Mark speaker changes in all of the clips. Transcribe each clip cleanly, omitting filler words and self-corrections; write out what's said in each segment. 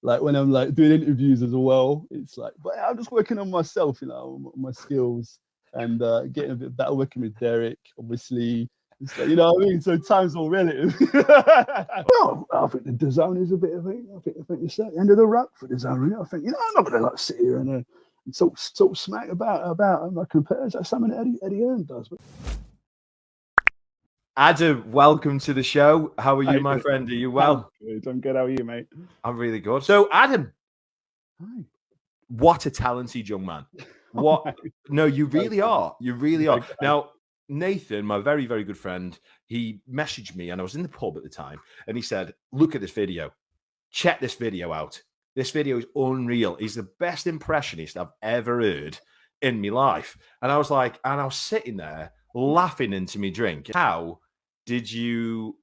Speaker 1: like when I'm like doing interviews as well, it's like, but I'm just working on myself, you know, on my skills and getting a bit better working with Derek, obviously. It's like, you know what I mean? So time's all relative. Well, I think the zone is a bit of it. I think it's at the end of the road for the zone. I think, you know, I'm not going to like sit here and talk smack about my competitors. That's something that Eddie Hearn does.
Speaker 2: Adam, welcome to the show. How are you, my friend? Are you well?
Speaker 1: I'm good. How are you, mate?
Speaker 2: I'm really good. So, Adam,
Speaker 1: Hi.
Speaker 2: What a talented young man. What? No, you really are. You really are. Now, Nathan, my very, very good friend, he messaged me, and I was in the pub at the time, and he said, look at this video. Check this video out. This video is unreal. He's the best impressionist I've ever heard in my life. And I was like, and I was sitting there laughing into me drink. How did you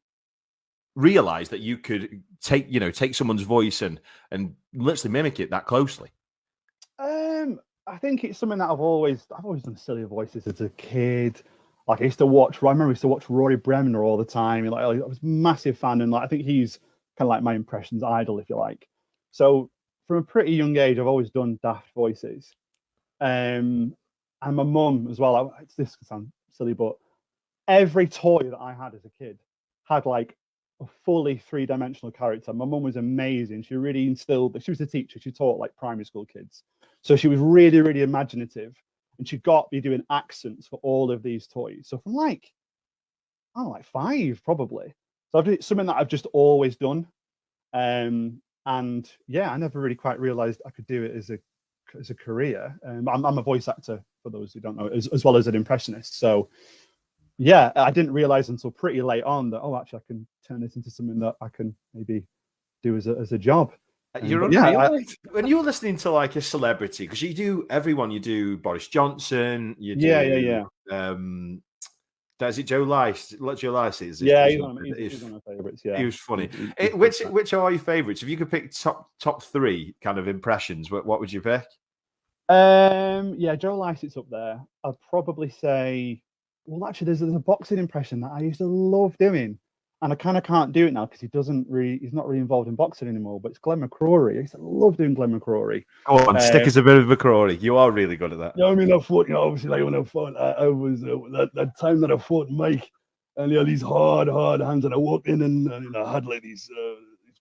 Speaker 2: realize that you could take someone's voice and literally mimic it that closely?
Speaker 1: I think it's something that I've always done silly voices as a kid. Like I remember I used to watch Rory Bremner all the time. Like I was a massive fan, and like I think he's kind of like my impressions idol, if you like. So from a pretty young age, I've always done daft voices. And my mum as well. This could sound silly, but every toy that I had as a kid had like a fully three-dimensional character. My mum was amazing. She really instilled. She was a teacher. She taught like primary school kids, so she was really, really imaginative. And she got me doing accents for all of these toys. So from like 5 probably. So it's something that I've just always done. And yeah, I never really quite realized I could do it as a career. I'm a voice actor, for those who don't know, as well as an impressionist. So yeah, I didn't realize until pretty late on that, actually I can turn this into something that I can maybe do as a job.
Speaker 2: When you were listening to like a celebrity, because you do Boris Johnson, you do is it Joe Lice? Joe Lice is
Speaker 1: he's one of my favorites. Yeah,
Speaker 2: he was funny. Which are your favorites? If you could pick top 3 kind of impressions, what would you pick?
Speaker 1: Joe Lice is up there. I'd probably say, well, actually, there's a boxing impression that I used to love doing. And I kind of can't do it now because he's not really involved in boxing anymore. But it's Glenn McCrory. I used to love doing Glenn McCrory.
Speaker 2: Go on, stick us a bit of McCrory. You are really good at that.
Speaker 1: You know what I mean? I fought, obviously, like when I fought, I was that time that I fought Mike, and he had these hard hands, and I walked in and I had like these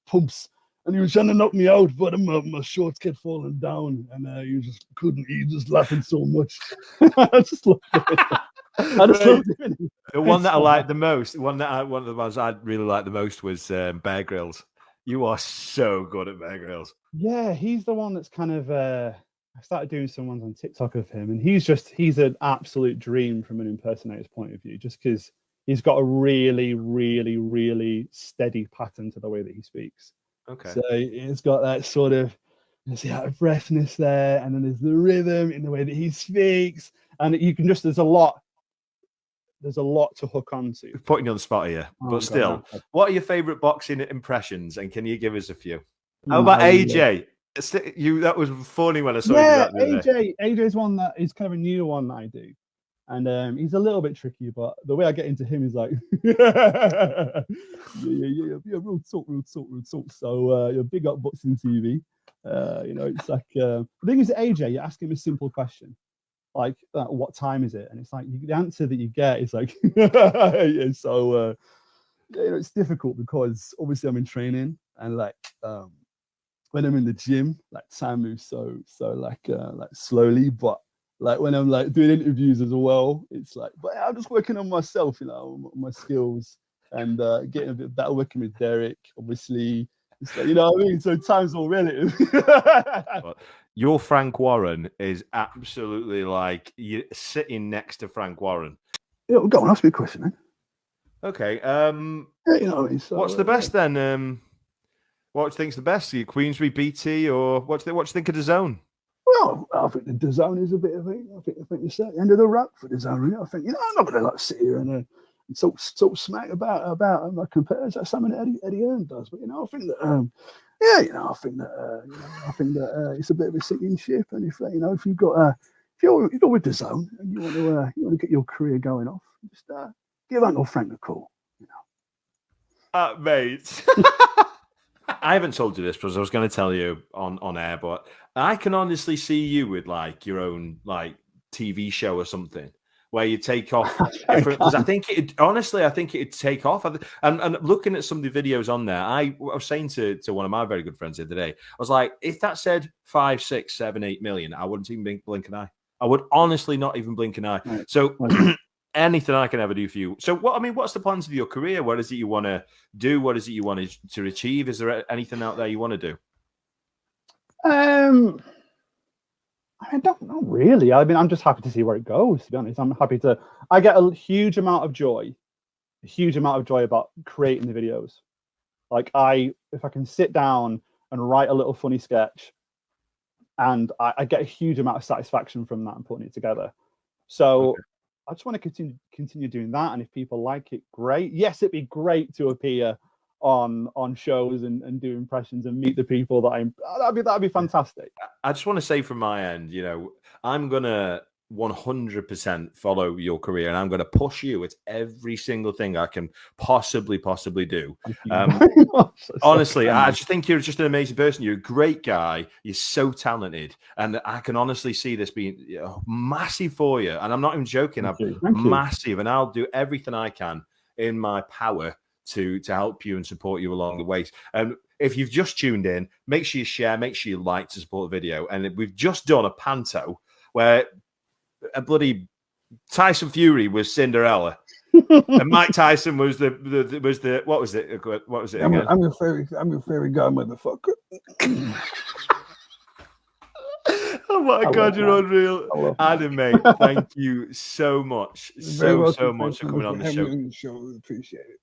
Speaker 1: pumps, and he was trying to knock me out, but my shorts kept falling down, and he just couldn't. He was just laughing so much. I just loved it.
Speaker 2: The one that I liked the most, one of the ones I really liked the most was Bear Grylls. You are so good at Bear Grylls.
Speaker 1: Yeah, he's the one that's kind of. I started doing some ones on TikTok of him, and he's an absolute dream from an impersonator's point of view, just because he's got a really, really, really steady pattern to the way that he speaks.
Speaker 2: Okay.
Speaker 1: So he's got that sort of, there's the out of breathness there, and then there's the rhythm in the way that he speaks, and you can there's a lot to hook onto.
Speaker 2: Putting you on the spot here, but still, what are your favorite boxing impressions? And can you give us a few? How about AJ? That was funny when I saw you.
Speaker 1: Yeah, AJ's one that is kind of a new one that I do, and he's a little bit tricky, but the way I get into him is like, yeah, real talk. So you're big up boxing TV. It's like the thing is, AJ, you ask him a simple question. Like, what time is it? And it's like the answer that you get is like, yeah. So, it's difficult because obviously I'm in training, and like when I'm in the gym, like time moves so like slowly. But like when I'm like doing interviews as well, it's like, but I'm just working on myself, on my skills and getting a bit better working with Derek, obviously. It's like, you know what I mean? So time's all relative.
Speaker 2: Your Frank Warren is absolutely like you're sitting next to Frank Warren.
Speaker 1: Yeah, go on, ask me a question, man.
Speaker 2: Okay.
Speaker 1: So,
Speaker 2: what's the best then? What do you think's the best? Your Queensbury BT, or what do you think of the Zone?
Speaker 1: Well, I think the Zone is a bit of it. I think it's at the end of the road for the Zone. I think, I'm not going to like sit here and talk smack about my competitors. That's something that Eddie Hearn does. But I think that I think that it's a bit of a sinking ship. And if you've got if you're with the Zone and you want to get your career going off, just give Uncle Frank a call.
Speaker 2: Mate. I haven't told you this because I was going to tell you on air, but I can honestly see you with like your own like TV show or something where you take off different. Because I think it'd take off. And looking at some of the videos on there, I was saying to one of my very good friends the other day, I was like, if that said 5, 6, 7, 8 million, I wouldn't even blink an eye. I would honestly not even blink an eye.
Speaker 1: Right.
Speaker 2: So anything I can ever do for you. So what's the plans of your career? What is it you want to do? What is it you want to achieve? Is there anything out there you want to do?
Speaker 1: I don't know really. I mean, I'm just happy to see where it goes, to be honest. I get a huge amount of joy about creating the videos. Like if I can sit down and write a little funny sketch, and I get a huge amount of satisfaction from that and putting it together. So okay. I just want to continue doing that. And if people like it, great. Yes, it'd be great to appear on shows and do impressions and meet the people that'd be fantastic.
Speaker 2: I just want to say from my end, I'm gonna 100% follow your career, and I'm going to push you at every single thing I can possibly do. Honestly, I just think you're just an amazing person. You're a great guy. You're so talented, and I can honestly see this being massive for you. And I'm not even joking.
Speaker 1: Thank you.
Speaker 2: Massive, and I'll do everything I can in my power to help you and support you along the way. If you've just tuned in, make sure you share, make sure you like to support the video. And we've just done a panto where a bloody Tyson Fury was Cinderella, and Mike Tyson was the what was it? What was it? Again?
Speaker 3: I'm your fairy godmotherfucker.
Speaker 2: Oh my God, you're unreal, Adam, mate. Thank you so much, so much for coming on the show.
Speaker 3: Appreciate it.